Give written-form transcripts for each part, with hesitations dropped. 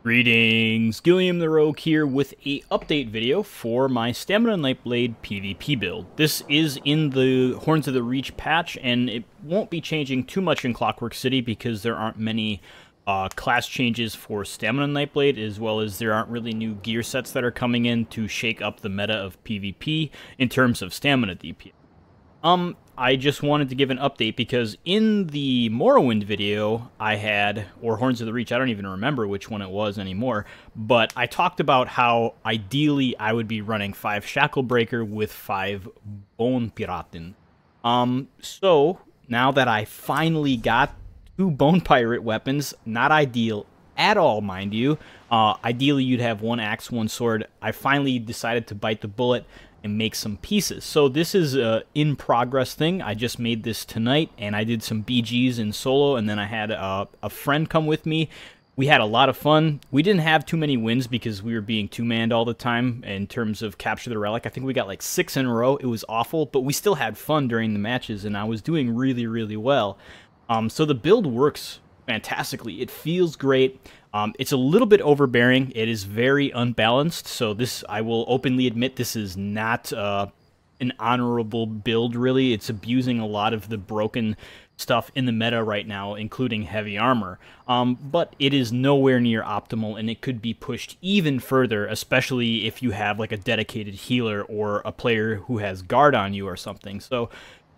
Greetings, Gilliam the Rogue here with a update video for my Stamina Nightblade PvP build. This is in the Horns of the Reach patch, and it won't be changing too much in Clockwork City because there aren't many class changes for Stamina Nightblade, as well as there aren't really new gear sets that are coming in to shake up the meta of PvP in terms of stamina DPS. I just wanted to give an update because in the Morrowind video I had, or Horns of the Reach, I don't even remember which one it was anymore, but I talked about how ideally I would be running 5 Shacklebreaker with 5 Bone Piraten. So now that I finally got 2 Bone Pirate weapons, not ideal at all, mind you. Ideally you'd have 1 axe, 1 sword. I finally decided to bite the bullet and make some pieces. So this is a in-progress thing. I just made this tonight, and I did some BGs in solo, and then I had a friend come with me. We had a lot of fun. We didn't have too many wins because we were being two-manned all the time in terms of capture the relic. I think we got like 6 in a row. It was awful, but we still had fun during the matches, and I was doing really, really well. So the build works fantastically. It feels great. It's a little bit overbearing. It is very unbalanced. So this, I will openly admit, this is not an honorable build, really. It's abusing a lot of the broken stuff in the meta right now, including heavy armor. But it is nowhere near optimal, and it could be pushed even further, especially if you have like a dedicated healer or a player who has guard on you or something. So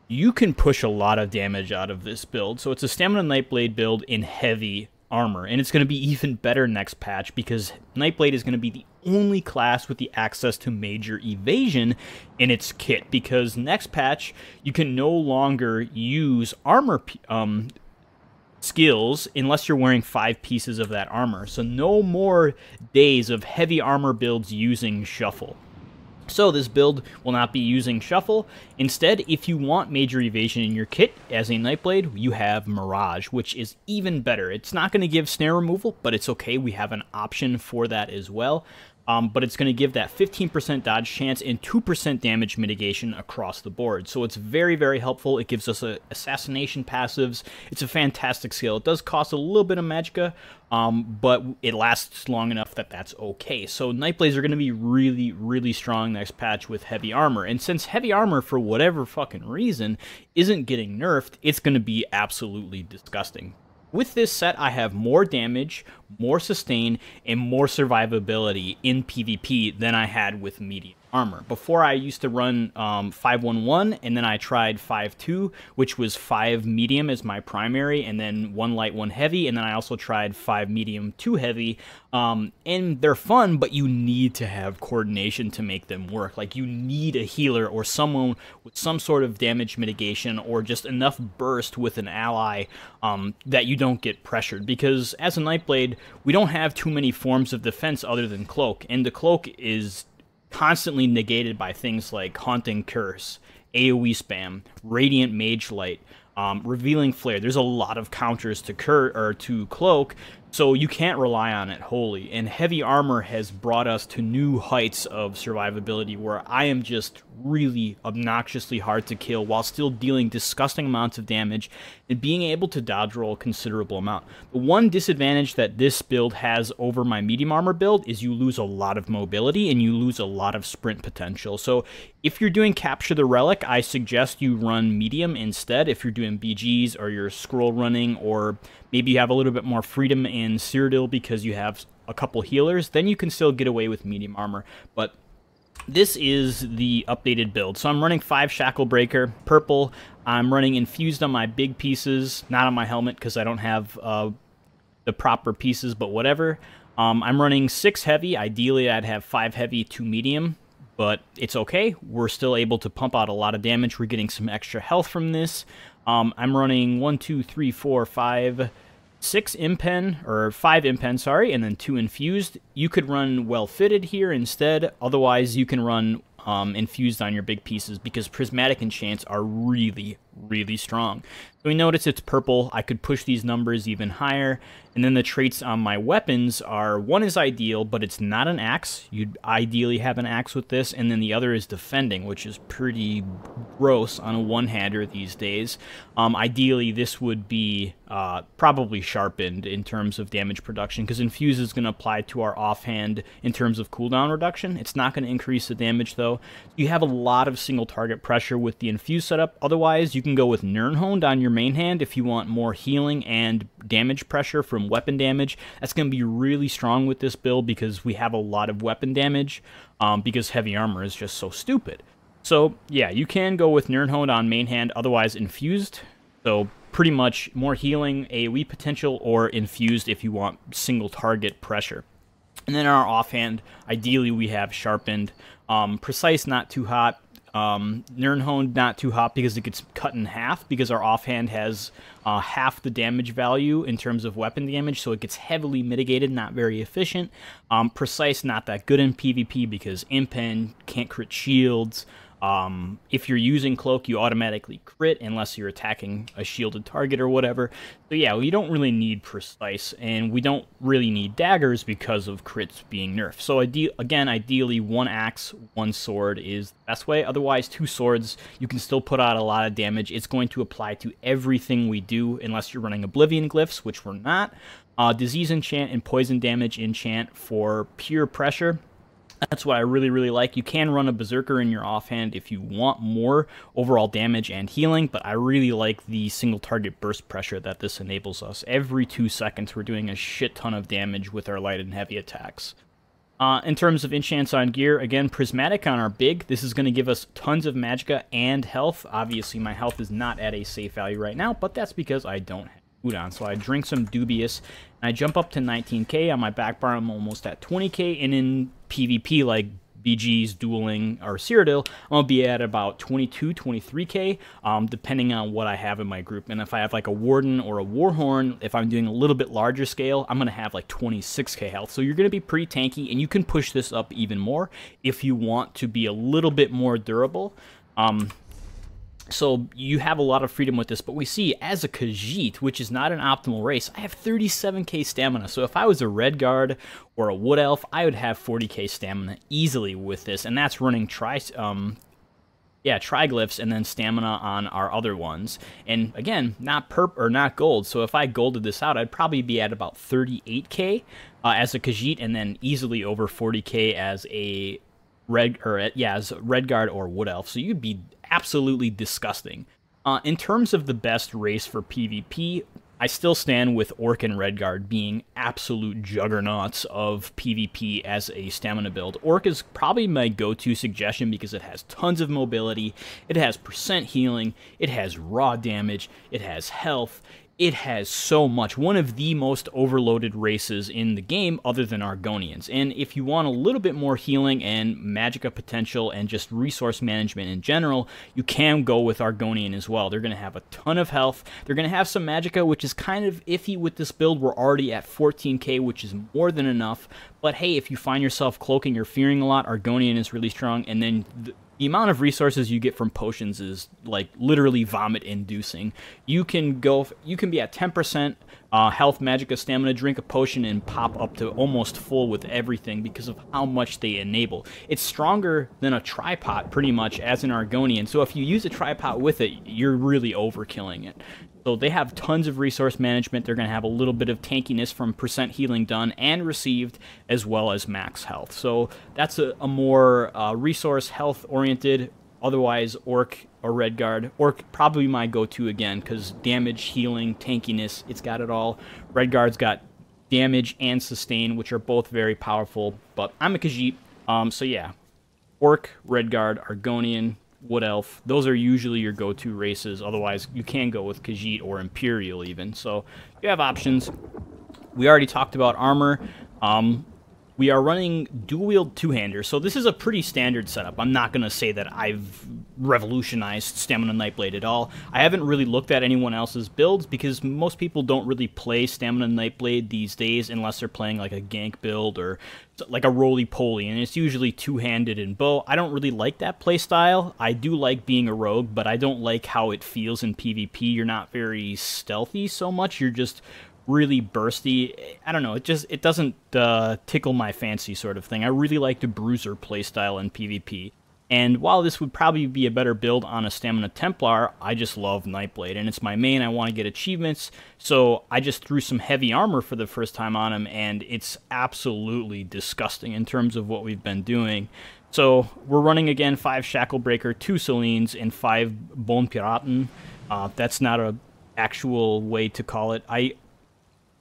you can push a lot of damage out of this build. So it's a Stamina Nightblade build in heavy armor, and it's going to be even better next patch because Nightblade is going to be the only class with the access to major evasion in its kit, because next patch you can no longer use armor skills unless you're wearing 5 pieces of that armor. So no more days of heavy armor builds using shuffle. So this build will not be using shuffle. Instead, if you want major evasion in your kit as a Nightblade, you have Mirage, which is even better. It's not going to give snare removal, but it's okay. We have an option for that as well. But it's going to give that 15% dodge chance and 2% damage mitigation across the board. So it's very, very helpful. It gives us assassination passives. It's a fantastic skill. It does cost a little bit of magicka, but it lasts long enough that that's okay. So Nightblades are going to be really, really strong next patch with heavy armor. And since heavy armor, for whatever fucking reason, isn't getting nerfed, it's going to be absolutely disgusting. With this set, I have more damage, more sustain, and more survivability in PvP than I had with medium armor. Before, I used to run 5-1-1, and then I tried 5-2, which was 5 medium as my primary, and then 1 light, 1 heavy, and then I also tried 5 medium, 2 heavy, and they're fun, but you need to have coordination to make them work. Like, you need a healer or someone with some sort of damage mitigation or just enough burst with an ally that you don't get pressured, because as a Nightblade, we don't have too many forms of defense other than Cloak, and the Cloak is constantly negated by things like Haunting Curse, AoE spam, Radiant Mage Light, Revealing Flare. There's a lot of counters to Cloak, so you can't rely on it wholly. And heavy armor has brought us to new heights of survivability where I am just really obnoxiously hard to kill while still dealing disgusting amounts of damage and being able to dodge roll a considerable amount. The one disadvantage that this build has over my medium armor build is you lose a lot of mobility and you lose a lot of sprint potential. So if you're doing Capture the Relic, I suggest you run medium instead. If you're doing BGs or you're scroll running, or maybe you have a little bit more freedom in Cyrodiil because you have a couple healers, then you can still get away with medium armor. But this is the updated build. So I'm running 5 Shacklebreaker, purple. I'm running Infused on my big pieces, not on my helmet because I don't have the proper pieces, but whatever. I'm running 6 heavy. Ideally, I'd have 5 heavy, 2 medium, but it's okay. We're still able to pump out a lot of damage. We're getting some extra health from this. I'm running 1, 2, 3, 4, 5, 6 impen, or 5 impen, sorry, and then 2 infused. You could run well fitted here instead. Otherwise, you can run infused on your big pieces because prismatic enchants are really, really strong. So we notice it's purple. I could push these numbers even higher. And then the traits on my weapons are, one is ideal, but it's not an axe. You'd ideally have an axe with this. And then the other is defending, which is pretty gross on a one-hander these days. Ideally, this would be probably sharpened in terms of damage production, because infuse is going to apply to our offhand in terms of cooldown reduction. It's not going to increase the damage, though. You have a lot of single target pressure with the infuse setup. Otherwise, you can go with Nirnhoned on your main hand if you want more healing and damage pressure from weapon damage. That's going to be really strong with this build because we have a lot of weapon damage, because heavy armor is just so stupid. So yeah, you can go with Nirnhoned on main hand, otherwise infused. So pretty much more healing, AoE potential, or infused if you want single target pressure. And then our offhand, ideally we have sharpened, precise not too hot, Nirnhoned not too hot because it gets cut in half, because our offhand has half the damage value in terms of weapon damage, so it gets heavily mitigated, not very efficient. Precise not that good in PvP because Impen can't crit shields. If you're using cloak, you automatically crit unless you're attacking a shielded target or whatever. So yeah, we don't really need precise, and we don't really need daggers because of crits being nerfed. So again, ideally, one axe, one sword is the best way. Otherwise, two swords, you can still put out a lot of damage. It's going to apply to everything we do unless you're running Oblivion Glyphs, which we're not. Disease enchant and poison damage enchant for pure pressure. That's what I really, really like. You can run a Berserker in your offhand if you want more overall damage and healing, but I really like the single target burst pressure that this enables us. Every 2 seconds, we're doing a shit ton of damage with our light and heavy attacks. In terms of enchants on gear, again, Prismatic on our big. This is going to give us tons of magicka and health. Obviously, my health is not at a safe value right now, but that's because I don't have food on. So I drink some Dubious, and I jump up to 19k. On my back bar, I'm almost at 20k, and in PvP, like BG's, Dueling, or Cyrodiil, I'm going to be at about 22, 23k, depending on what I have in my group. And if I have like a Warden or a Warhorn, if I'm doing a little bit larger scale, I'm going to have like 26k health. So you're going to be pretty tanky, and you can push this up even more if you want to be a little bit more durable. So you have a lot of freedom with this, but we see as a Khajiit, which is not an optimal race, I have 37k stamina. So if I was a Red Guard or a Wood Elf, I would have 40k stamina easily with this, and that's running triglyphs and then stamina on our other ones. And again, not perp or not gold. So if I golded this out, I'd probably be at about 38k as a Khajiit, and then easily over 40k as a Red Guard or Wood Elf. So you'd be absolutely disgusting. In terms of the best race for PvP, I still stand with Orc and Red Guard being absolute juggernauts of PvP as a stamina build. Orc is probably my go-to suggestion because it has tons of mobility, it has percent healing, it has raw damage, it has health, it has so much. One of the most overloaded races in the game other than Argonians. And if you want a little bit more healing and magicka potential and just resource management in general, you can go with Argonian as well. They're going to have a ton of health. They're going to have some magicka, which is kind of iffy with this build. We're already at 14k, which is more than enough. But hey, if you find yourself cloaking or fearing a lot, Argonian is really strong. And then the amount of resources you get from potions is like literally vomit inducing. You can be at 10% health, magicka, stamina, drink a potion, and pop up to almost full with everything because of how much they enable. It's stronger than a tripod pretty much as an Argonian. So if you use a tripod with it, you're really overkilling it. So they have tons of resource management. They're going to have a little bit of tankiness from percent healing done and received, as well as max health. So that's a more resource health oriented. Otherwise, Orc or Red Guard. Orc probably my go-to again because damage, healing, tankiness, it's got it all. Red Guard's got damage and sustain, which are both very powerful. But I'm a Khajiit, so yeah. Orc, Red Guard, Argonian, Wood Elf, those are usually your go-to races. Otherwise, you can go with Khajiit or Imperial even. So you have options. We already talked about armor. We are running dual-wield two-hander. So this is a pretty standard setup. I'm not going to say that I've revolutionized Stamina Nightblade at all. I haven't really looked at anyone else's builds because most people don't really play Stamina Nightblade these days unless they're playing like a gank build or like a roly-poly, and it's usually two-handed and bow. I don't really like that playstyle. I do like being a rogue, but I don't like how it feels in PvP. You're not very stealthy so much. You're just really bursty. I don't know, it doesn't tickle my fancy sort of thing. I really like the bruiser playstyle in PvP. And while this would probably be a better build on a Stamina Templar, I just love Nightblade, and it's my main. I want to get achievements, so I just threw some heavy armor for the first time on him, and it's absolutely disgusting in terms of what we've been doing. So we're running again 5 Shacklebreaker, 2 Selines, and 5 Bone Piraten. That's not a actual way to call it. I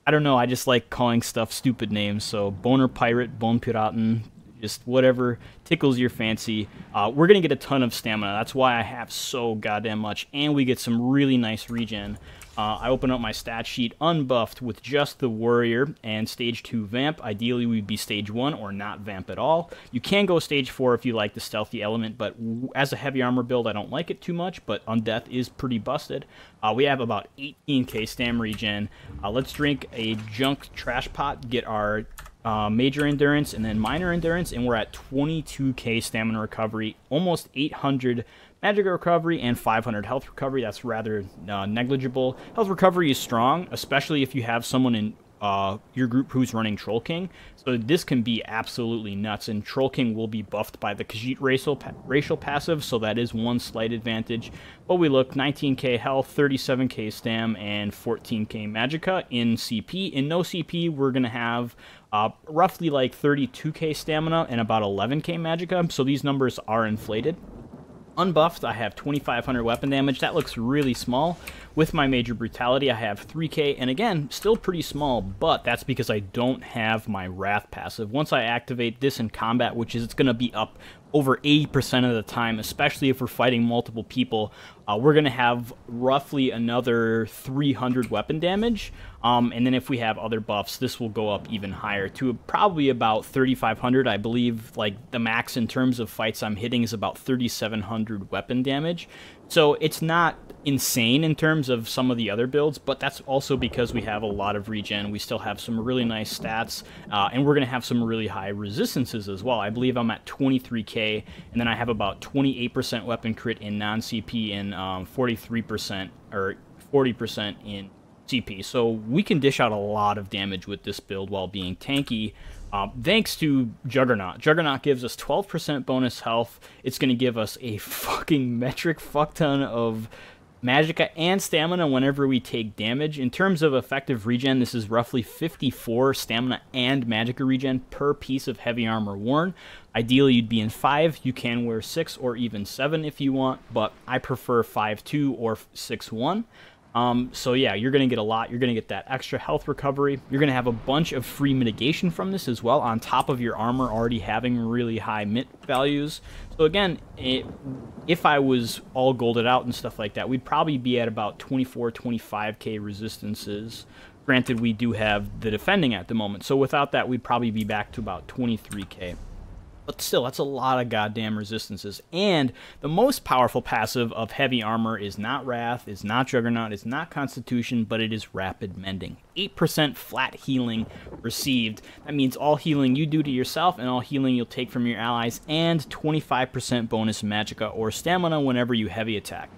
don't know, I just like calling stuff stupid names, so Boner Pirate, Bone Piraten, just whatever tickles your fancy. We're going to get a ton of stamina. That's why I have so goddamn much. And we get some really nice regen. I open up my stat sheet unbuffed with just the warrior and stage 2 vamp. Ideally, we'd be stage 1 or not vamp at all. You can go stage 4 if you like the stealthy element, but as a heavy armor build, I don't like it too much, but Undeath is pretty busted. We have about 18k stam regen. Let's drink a junk trash pot, get our major endurance and then minor endurance, and we're at 22k stamina recovery, almost 800 magic recovery, and 500 health recovery. That's rather negligible. Health recovery is strong, especially if you have someone in your group who's running Troll King. So this can be absolutely nuts, and Troll King will be buffed by the Khajiit racial passive, so that is one slight advantage. But we look, 19k health, 37k stam, and 14k magicka in CP. In no CP, we're going to have roughly like 32k stamina and about 11k magicka, so these numbers are inflated. Unbuffed, I have 2500 weapon damage. That looks really small. With my major brutality, I have 3k, and again, still pretty small, but that's because I don't have my Wrath passive. Once I activate this in combat, which is it's going to be up over 80% of the time, especially if we're fighting multiple people, we're going to have roughly another 300 weapon damage, and then if we have other buffs, this will go up even higher to probably about 3500. I believe like the max in terms of fights I'm hitting is about 3700 weapon damage, so it's not insane in terms of some of the other builds, but that's also because we have a lot of regen. We still have some really nice stats, and we're going to have some really high resistances as well. I believe I'm at 23k, and then I have about 28% weapon crit in non-CP and 43% or 40% in CP. So we can dish out a lot of damage with this build while being tanky. Thanks to Juggernaut. Juggernaut gives us 12% bonus health. It's going to give us a fucking metric fuck ton of magicka and stamina whenever we take damage. In terms of effective regen, this is roughly 54 stamina and magicka regen per piece of heavy armor worn. Ideally, you'd be in 5. You can wear 6 or even 7 if you want, but I prefer 5.2 or 6.1. So yeah, you're going to get a lot. You're going to get that extra health recovery. You're going to have a bunch of free mitigation from this as well, on top of your armor already having really high mit values. So again, if I was all golded out and stuff like that, we'd probably be at about 24, 25k resistances. Granted, we do have the defending at the moment, so without that, we'd probably be back to about 23k. But still, that's a lot of goddamn resistances. And the most powerful passive of heavy armor is not Wrath, is not Juggernaut, is not Constitution, but it is Rapid Mending. 8% flat healing received. That means all healing you do to yourself and all healing you'll take from your allies, and 25% bonus magicka or stamina whenever you heavy attack.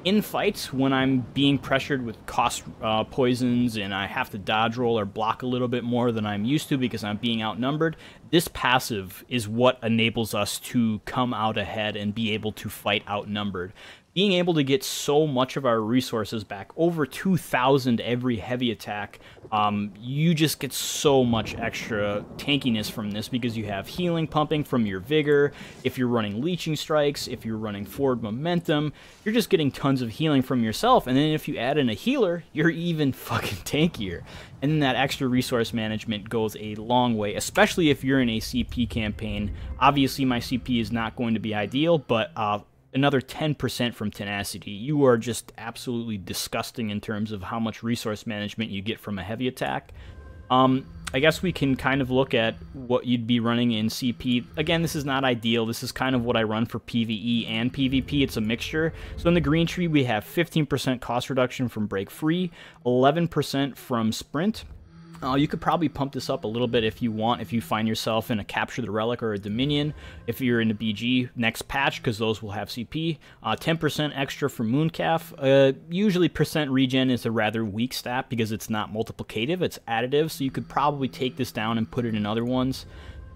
In fights, when I'm being pressured with cost poisons and I have to dodge roll or block a little bit more than I'm used to because I'm being outnumbered, this passive is what enables us to come out ahead and be able to fight outnumbered. Being able to get so much of our resources back, over 2,000 every heavy attack, you just get so much extra tankiness from this because you have healing pumping from your vigor. If you're running leeching strikes, if you're running forward momentum, you're just getting tons of healing from yourself, and then if you add in a healer, you're even fucking tankier. And then that extra resource management goes a long way, especially if you're in a CP campaign. Obviously, my CP is not going to be ideal, but another 10% from tenacity. You are just absolutely disgusting in terms of how much resource management you get from a heavy attack. I guess we can kind of look at what you'd be running in CP. Again, this is not ideal. This is kind of what I run for PvE and PvP. It's a mixture. So in the green tree, we have 15% cost reduction from break free, 11% from sprint. You could probably pump this up a little bit if you want, if you find yourself in a Capture the Relic or a Dominion, if you're in a BG next patch, because those will have CP. 10% extra for Mooncalf. Usually percent regen is a rather weak stat because it's not multiplicative, it's additive, so you could probably take this down and put it in other ones.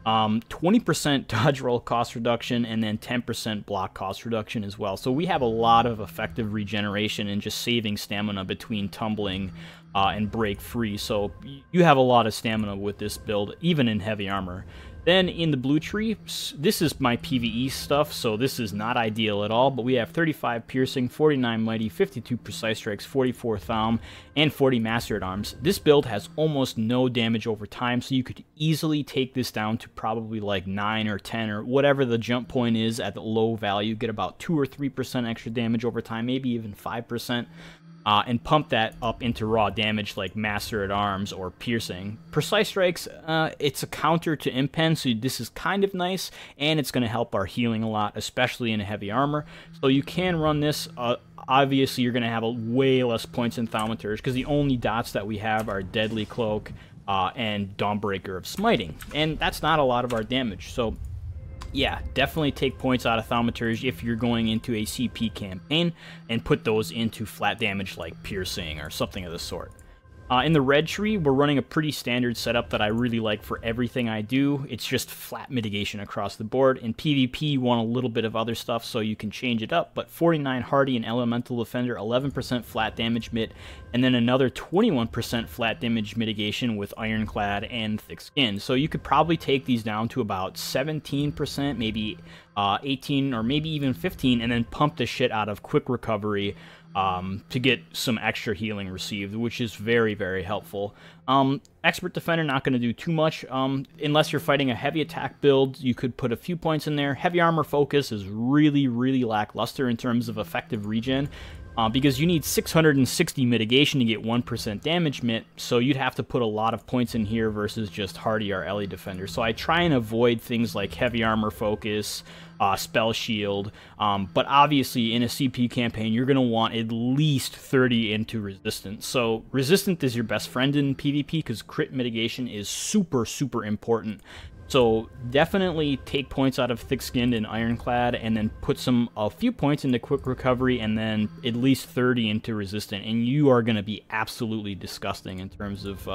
20% dodge roll cost reduction, and then 10% block cost reduction as well. So we have a lot of effective regeneration and just saving stamina between tumbling and break free. So you have a lot of stamina with this build, even in heavy armor. Then in the blue tree, this is my PvE stuff, so this is not ideal at all, but we have 35 piercing, 49 mighty, 52 precise strikes, 44 thaum, and 40 master at arms. This build has almost no damage over time, so you could easily take this down to probably like 9 or 10 or whatever the jump point is at the low value, get about 2 or 3% extra damage over time, maybe even 5%. And pump that up into raw damage like Master at Arms or Piercing. Precise Strikes, it's a counter to Impen, so this is kind of nice, and it's going to help our healing a lot, especially in heavy armor. So you can run this. Obviously, you're going to have way less points in Thaumaturge, because the only dots that we have are Deadly Cloak and Dawnbreaker of Smiting, and that's not a lot of our damage. So yeah, definitely take points out of Thaumaturge if you're going into a CP campaign, and put those into flat damage like Piercing or something of the sort. In the red tree, we're running a pretty standard setup that I really like for everything I do. It's just flat mitigation across the board. In PvP, you want a little bit of other stuff, so you can change it up, but 49 Hardy and Elemental Defender, 11% flat damage mit, and then another 21% flat damage mitigation with Ironclad and Thick Skin. So you could probably take these down to about 17%, maybe 18, or maybe even 15, and then pump the shit out of Quick Recovery to get some extra healing received, which is very, very helpful. Expert Defender, not going to do too much. Unless you're fighting a heavy attack build, you could put a few points in there. Heavy Armor Focus is really, really lackluster in terms of effective regen, because you need 660 mitigation to get 1% damage mit, so you'd have to put a lot of points in here versus just Hardy or Ellie Defender. So I try and avoid things like Heavy Armor Focus, Spell Shield, but obviously in a CP campaign you're going to want at least 30 into Resistant. So Resistant is your best friend in PvP because crit mitigation is super, super important. So definitely take points out of Thick Skinned and Ironclad, and then put a few points into Quick Recovery, and then at least 30 into Resistant, and you are going to be absolutely disgusting in terms of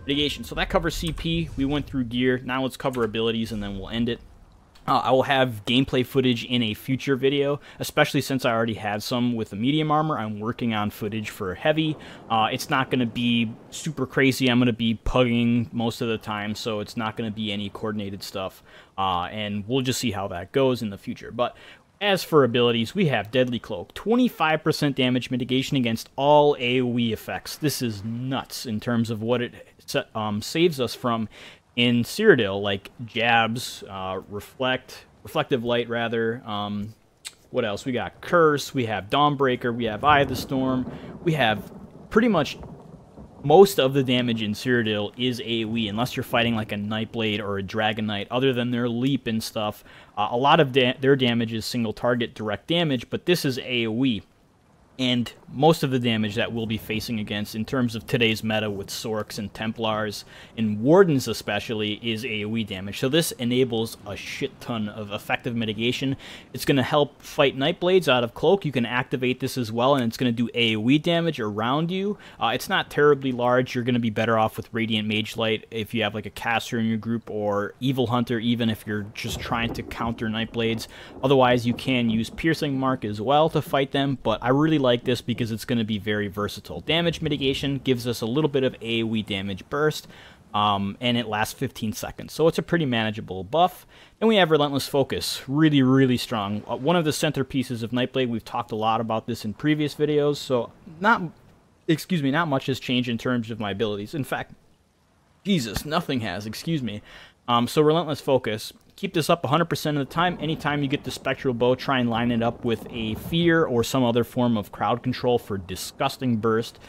mitigation. So that covers CP. We went through gear. Now let's cover abilities, and then we'll end it. I will have gameplay footage in a future video, especially since I already had some with the medium armor. I'm working on footage for heavy. It's not going to be super crazy. I'm going to be pugging most of the time, so it's not going to be any coordinated stuff. And we'll just see how that goes in the future. But as for abilities, we have Deadly Cloak, 25% damage mitigation against all AoE effects. This is nuts in terms of what it saves us from in Cyrodiil, like jabs, reflective light rather. What else? We got Curse, we have Dawnbreaker, we have Eye of the Storm. We have pretty much most of the damage in Cyrodiil is AoE, unless you're fighting like a Nightblade or a Dragon Knight. Other than their leap and stuff, a lot of their damage is single target direct damage, but this is AoE. And most of the damage that we'll be facing against in terms of today's meta with Sorks and Templars and Wardens especially is AoE damage. So this enables a shit ton of effective mitigation. It's going to help fight Nightblades out of Cloak. You can activate this as well, and it's going to do AoE damage around you. It's not terribly large. You're going to be better off with Radiant Mage Light if you have like a caster in your group, or Evil Hunter even if you're just trying to counter Nightblades. Otherwise, you can use Piercing Mark as well to fight them, but I really like this because it's going to be very versatile. Damage mitigation gives us a little bit of AoE damage burst, and it lasts 15 seconds, so it's a pretty manageable buff. And we have Relentless Focus, really, really strong. One of the centerpieces of Nightblade. We've talked a lot about this in previous videos, so not much has changed in terms of my abilities. In fact, Jesus, nothing has, excuse me. So Relentless Focus. Keep this up 100% of the time. Anytime you get the Spectral Bow, try and line it up with a Fear or some other form of crowd control for disgusting burst.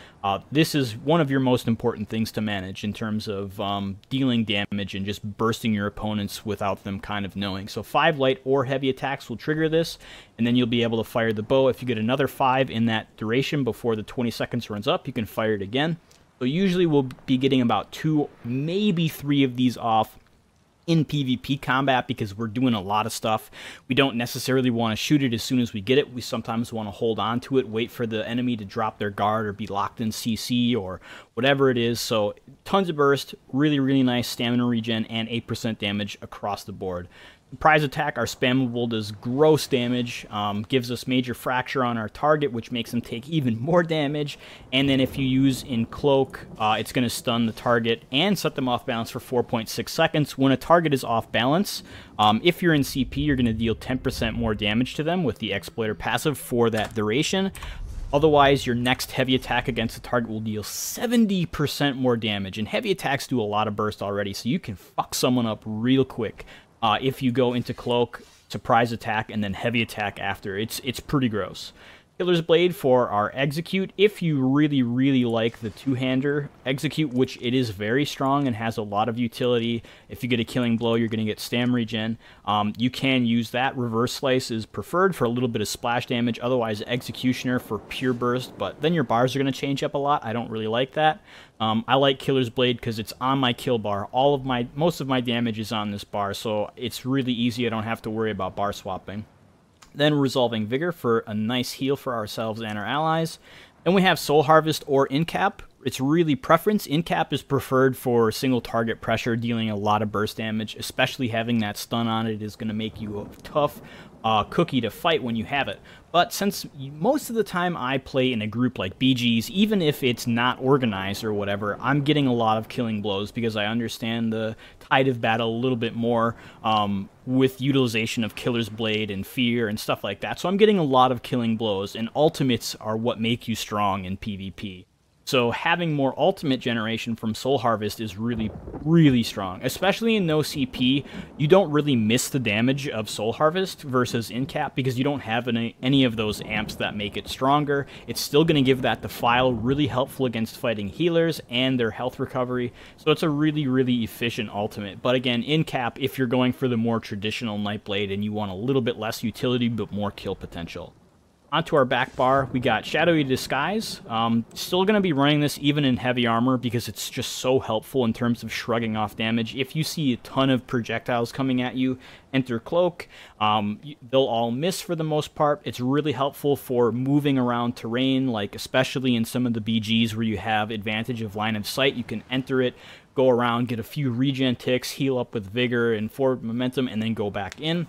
This is one of your most important things to manage in terms of dealing damage and just bursting your opponents without them kind of knowing. So 5 light or heavy attacks will trigger this, and then you'll be able to fire the bow. If you get another 5 in that duration before the 20 seconds runs up, you can fire it again. So usually we'll be getting about 2, maybe 3 of these off in PvP combat because we're doing a lot of stuff. We don't necessarily want to shoot it as soon as we get it. We sometimes want to hold on to it, wait for the enemy to drop their guard or be locked in CC or whatever it is. So tons of burst, really, really nice stamina regen, and 8% damage across the board. Surprise Attack, our spammable, does gross damage, gives us major fracture on our target, which makes them take even more damage. And then if you use in Cloak, it's going to stun the target and set them off balance for 4.6 seconds. When a target is off balance, if you're in CP, you're going to deal 10% more damage to them with the Exploiter passive for that duration. Otherwise, your next heavy attack against the target will deal 70% more damage. And heavy attacks do a lot of burst already, so you can fuck someone up real quick. If you go into Cloak, Surprise Attack, and then Heavy Attack after. It's pretty gross. Killer's Blade for our Execute. If you really, really like the two-hander Execute, which it is very strong and has a lot of utility, if you get a killing blow, you're going to get stam regen. You can use that. Reverse Slice is preferred for a little bit of splash damage. Otherwise, Executioner for pure burst, but then your bars are going to change up a lot. I don't really like that. I like Killer's Blade because it's on my kill bar. Most of my damage is on this bar, so it's really easy. I don't have to worry about bar swapping. Then Resolving Vigor for a nice heal for ourselves and our allies. Then we have Soul Harvest or Incap. It's really preference. Incap is preferred for single target pressure, dealing a lot of burst damage, especially having that stun on it is going to make you a tough cookie to fight when you have it. But since most of the time I play in a group like BG's, even if it's not organized or whatever, I'm getting a lot of killing blows because I understand the tide of battle a little bit more with utilization of Killer's Blade and Fear and stuff like that. So I'm getting a lot of killing blows, and ultimates are what make you strong in PvP. So having more ultimate generation from Soul Harvest is really, really strong. Especially in no CP, you don't really miss the damage of Soul Harvest versus Incap because you don't have any of those amps that make it stronger. It's still going to give that defile, really helpful against fighting healers and their health recovery. So it's a really, really efficient ultimate. But again, Incap, if you're going for the more traditional Nightblade and you want a little bit less utility but more kill potential. Onto our back bar, we got Shadowy Disguise. Still going to be running this even in heavy armor because it's just so helpful in terms of shrugging off damage. If you see a ton of projectiles coming at you, enter Cloak. They'll all miss for the most part. It's really helpful for moving around terrain, like especially in some of the BGs where you have advantage of line of sight. You can enter it, go around, get a few regen ticks, heal up with vigor and forward momentum, and then go back in.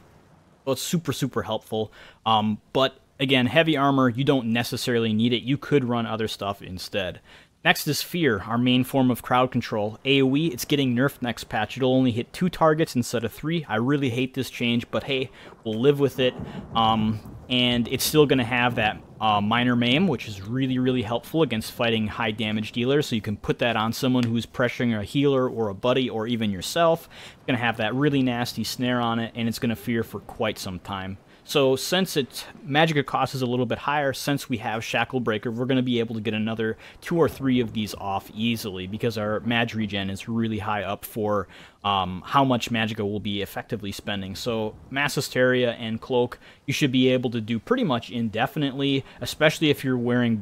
So it's super, super helpful. But again, heavy armor, you don't necessarily need it. You could run other stuff instead. Next is Fear, our main form of crowd control. AoE, it's getting nerfed next patch. It'll only hit 2 targets instead of 3. I really hate this change, but hey, we'll live with it. And it's still going to have that minor maim, which is really, really helpful against fighting high damage dealers. So you can put that on someone who's pressuring a healer or a buddy or even yourself. It's going to have that really nasty snare on it, and it's going to fear for quite some time. So since its Magicka cost is a little bit higher, since we have Shackle Breaker, we're going to be able to get another 2 or 3 of these off easily because our Mag regen is really high up for how much Magicka will be effectively spending. So Mass Hysteria and Cloak, you should be able to do pretty much indefinitely, especially if you're wearing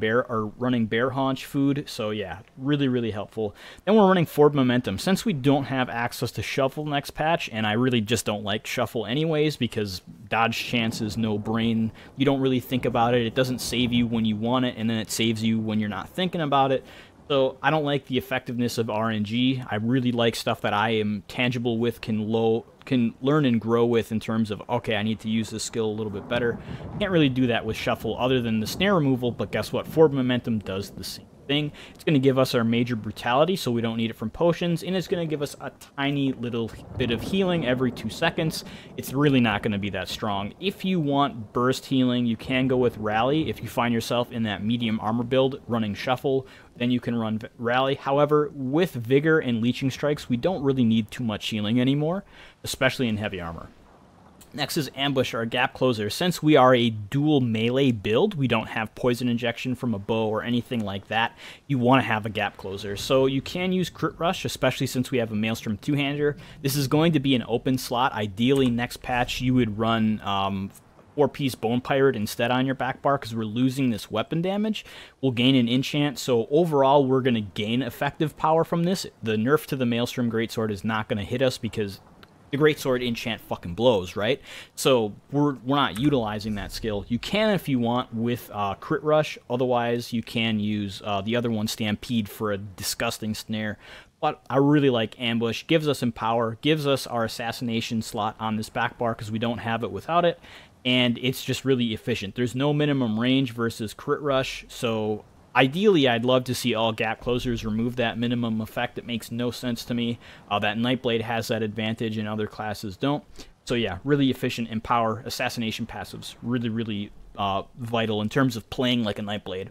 running Bear Haunch food. So yeah, really, really helpful. Then we're running Forward Momentum. Since we don't have access to Shuffle next patch, and I really just don't like Shuffle anyways because dodge chance is no brain. You don't really think about it. It doesn't save you when you want it, and then it saves you when you're not thinking about it. So I don't like the effectiveness of RNG. I really like stuff that I am tangible with, can learn and grow with in terms of, okay, I need to use this skill a little bit better. Can't really do that with Shuffle other than the snare removal, but guess what? Forward Momentum does the same thing. It's going to give us our major brutality, so we don't need it from potions, and it's going to give us a tiny little bit of healing every 2 seconds. It's really not going to be that strong. If you want burst healing, you can go with Rally. If you find yourself in that medium armor build running Shuffle, then you can run Rally. However, with Vigor and Leeching Strikes, we don't really need too much healing anymore, especially in heavy armor. Next is Ambush, our gap closer. Since we are a dual melee build, we don't have poison injection from a bow or anything like that, you want to have a gap closer. So you can use Crit Rush, especially since we have a Maelstrom two-hander. This is going to be an open slot. Ideally, next patch, you would run 4-piece Bone Pirate instead on your back bar because we're losing this weapon damage. We'll gain an enchant, so overall, we're going to gain effective power from this. The nerf to the Maelstrom Greatsword is not going to hit us because the Greatsword enchant fucking blows, right? So we're not utilizing that skill. You can if you want with Crit Rush. Otherwise, you can use the other one, Stampede, for a disgusting snare. But I really like Ambush. Gives us Empower. Gives us our Assassination slot on this back bar because we don't have it without it. And it's just really efficient. There's no minimum range versus Crit Rush, so ideally, I'd love to see all gap closers remove that minimum effect. It makes no sense to me. That Nightblade has that advantage and other classes don't. So yeah, really efficient Empower assassination passives. Really, really vital in terms of playing like a Nightblade.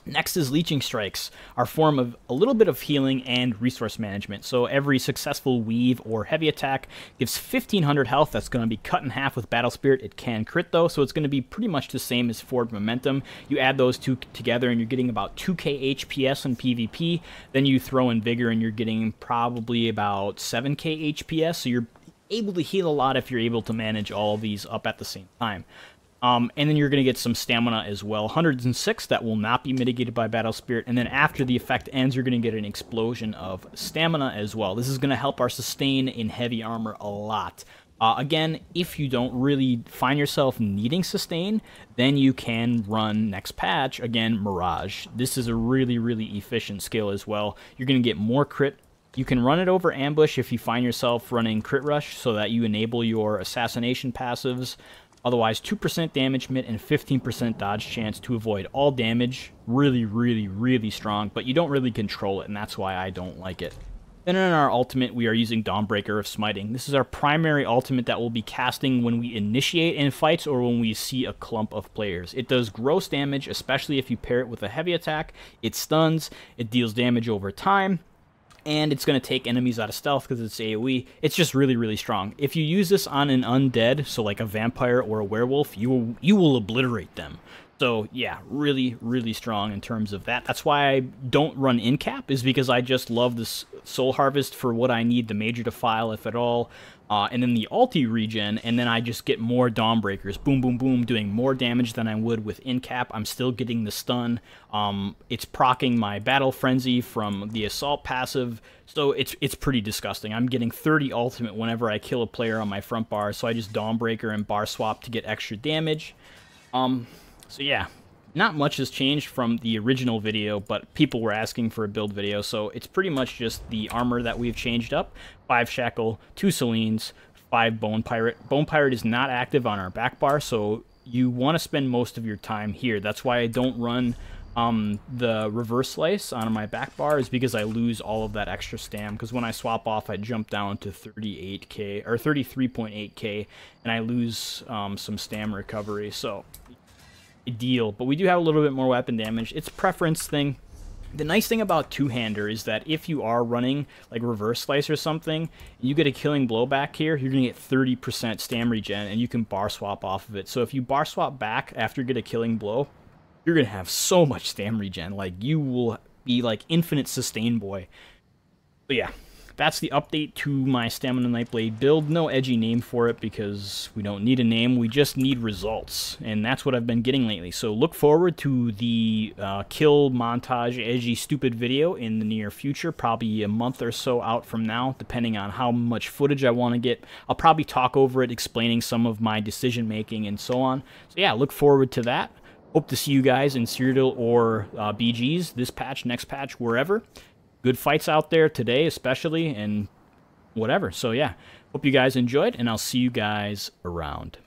Next is Leeching Strikes, our form of a little bit of healing and resource management. So every successful weave or heavy attack gives 1500 health. That's going to be cut in half with Battle Spirit. It can crit though, so it's going to be pretty much the same as Forward Momentum. You add those two together and you're getting about 2k HPS in PvP. Then you throw in Vigor and you're getting probably about 7k HPS. So you're able to heal a lot if you're able to manage all of these up at the same time. And then you're going to get some stamina as well. 106, that will not be mitigated by Battle Spirit. And then after the effect ends, you're going to get an explosion of stamina as well. This is going to help our sustain in heavy armor a lot. Again, if you don't really find yourself needing sustain, then you can run next patch, again, Mirage. This is a really, really efficient skill as well. You're going to get more crit. You can run it over Ambush if you find yourself running Crit Rush so that you enable your assassination passives. Otherwise, 2% damage mitt and 15% dodge chance to avoid all damage. Really, really, really strong, but you don't really control it, and that's why I don't like it. Then in our ultimate, we are using Dawnbreaker of Smiting. This is our primary ultimate that we'll be casting when we initiate in fights or when we see a clump of players. It does gross damage, especially if you pair it with a heavy attack. It stuns, it deals damage over time, and it's going to take enemies out of stealth because it's AoE. It's just really, really strong. If you use this on an undead, so like a vampire or a werewolf, you will obliterate them. So yeah, really, really strong in terms of that. That's why I don't run in cap, is because I just love this Soul Harvest for what I need the major to file, if at all. And then the ulti regen, and then I just get more Dawnbreakers. Boom, boom, boom, doing more damage than I would with in cap. I'm still getting the stun. It's proccing my Battle Frenzy from the Assault passive, so it's pretty disgusting. I'm getting 30 ultimate whenever I kill a player on my front bar, so I just Dawnbreaker and bar swap to get extra damage. So yeah, not much has changed from the original video, but people were asking for a build video, so it's pretty much just the armor that we've changed up. 5 Shackle, 2 Selines, 5 Bone Pirate. Bone Pirate is not active on our back bar, so you want to spend most of your time here. That's why I don't run the Reverse Slice on my back bar, is because I lose all of that extra stam, because when I swap off, I jump down to 38k, or 33.8k, and I lose some stam recovery, so deal. But we do have a little bit more weapon damage. It's a preference thing. The nice thing about two-hander is that if you are running like Reverse Slice or something, and you get a killing blow back here, you're going to get 30% stam regen, and you can bar swap off of it. So if you bar swap back after you get a killing blow, you're going to have so much stam regen. Like, you will be like infinite sustain boy. But yeah, that's the update to my Stamina Nightblade build. No edgy name for it because we don't need a name. We just need results, and that's what I've been getting lately. So look forward to the kill montage edgy stupid video in the near future, probably a month or so out from now, depending on how much footage I want to get. I'll probably talk over it, explaining some of my decision making and so on. So yeah, look forward to that. Hope to see you guys in Cyrodiil or BGs this patch, next patch, wherever. Good fights out there today, especially, and whatever. So yeah, hope you guys enjoyed, and I'll see you guys around.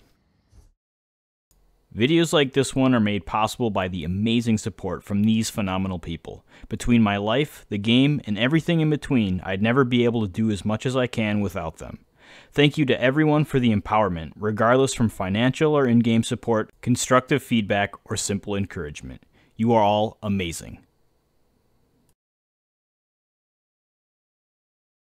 Videos like this one are made possible by the amazing support from these phenomenal people. Between my life, the game, and everything in between, I'd never be able to do as much as I can without them. Thank you to everyone for the empowerment, regardless from financial or in-game support, constructive feedback, or simple encouragement. You are all amazing.